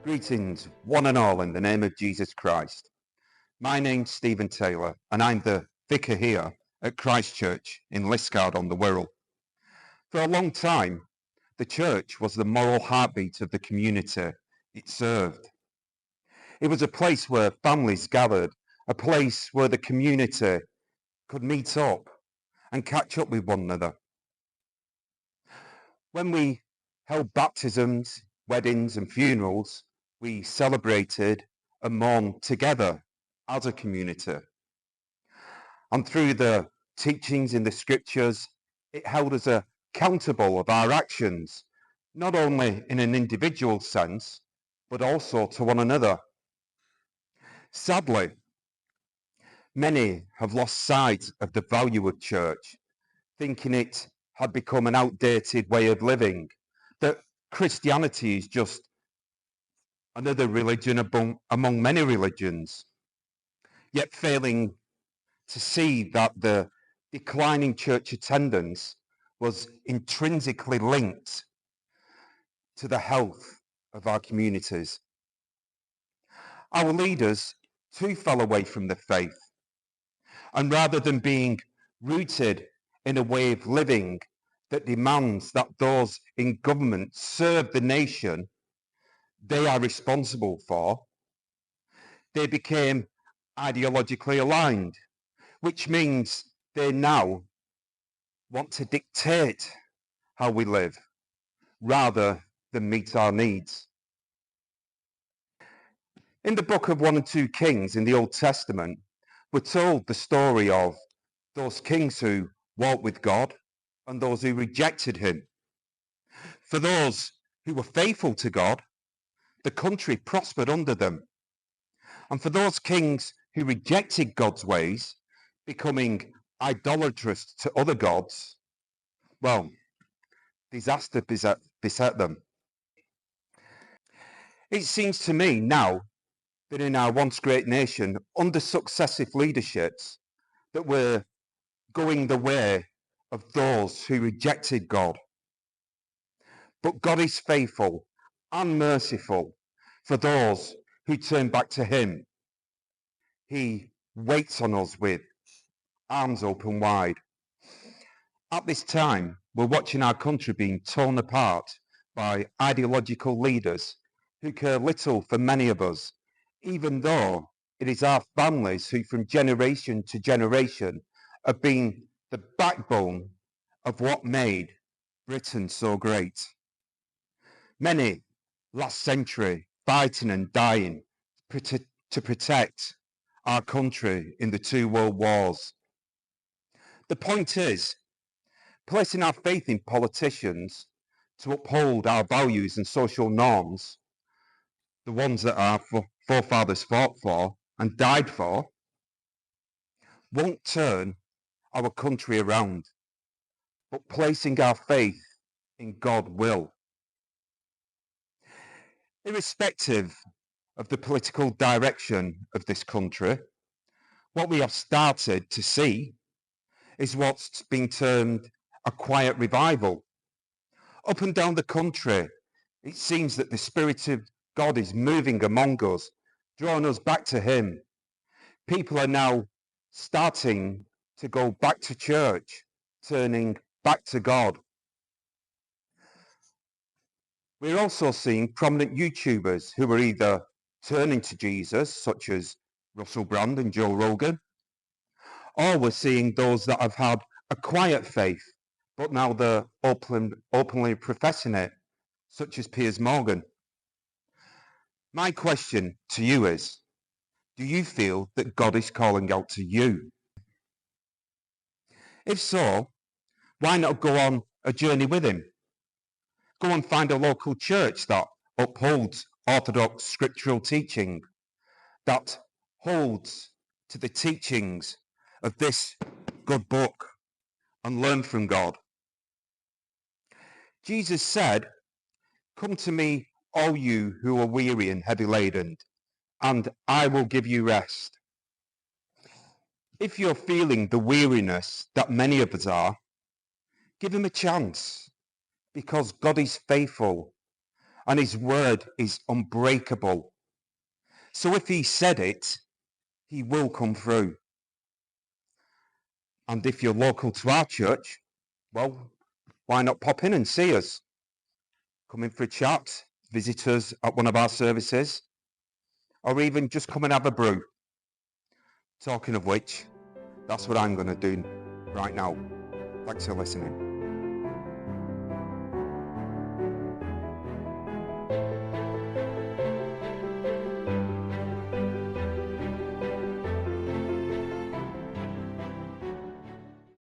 Greetings, one and all, in the name of Jesus Christ. My name's Stephen Taylor, and I'm the vicar here at Christ Church in Liscard on the Wirral. For a long time, the church was the moral heartbeat of the community it served. It was a place where families gathered, a place where the community could meet up and catch up with one another. When we held baptisms, weddings and funerals, we celebrated and mourned together as a community. And through the teachings in the scriptures, it held us accountable of our actions, not only in an individual sense, but also to one another. Sadly, many have lost sight of the value of church, thinking it had become an outdated way of living, that Christianity is just another religion among many religions, yet failing to see that the declining church attendance was intrinsically linked to the health of our communities. Our leaders too fell away from the faith, and rather than being rooted in a way of living that demands that those in government serve the nation they are responsible for, they became ideologically aligned, which means they now want to dictate how we live rather than meet our needs. In the book of 1 and 2 Kings in the Old Testament, we're told the story of those kings who walked with God and those who rejected him. For those who were faithful to God, the country prospered under them. And for those kings who rejected God's ways, becoming idolatrous to other gods, well, disaster beset them. It seems to me now that in our once great nation, under successive leaderships, that we're going the way of those who rejected God. But God is faithful and merciful for those who turn back to him. He waits on us with arms open wide. At this time, we're watching our country being torn apart by ideological leaders who care little for many of us, even though it is our families who from generation to generation have been the backbone of what made Britain so great. Many last century fighting and dying to protect our country in the 2 world wars. The point is, placing our faith in politicians to uphold our values and social norms, the ones that our forefathers fought for and died for, won't turn our country around, but placing our faith in God will. Irrespective of the political direction of this country, what we have started to see is what's been termed a quiet revival. Up and down the country, it seems that the Spirit of God is moving among us, drawing us back to him. People are now starting to go back to church, turning back to God. We're also seeing prominent YouTubers who are either turning to Jesus, such as Russell Brand and Joe Rogan, or we're seeing those that have had a quiet faith, but now they're openly professing it, such as Piers Morgan. My question to you is, do you feel that God is calling out to you? If so, why not go on a journey with him? Go and find a local church that upholds orthodox scriptural teaching, that holds to the teachings of this good book, and learn from God. Jesus said, "Come to me, all you who are weary and heavy laden, and I will give you rest." If you're feeling the weariness that many of us are, give him a chance, because God is faithful and his word is unbreakable. So if he said it, he will come through. And if you're local to our church, well, why not pop in and see us? Come in for a chat, visit us at one of our services, or even just come and have a brew. Talking of which, that's what I'm going to do right now. Thanks for listening.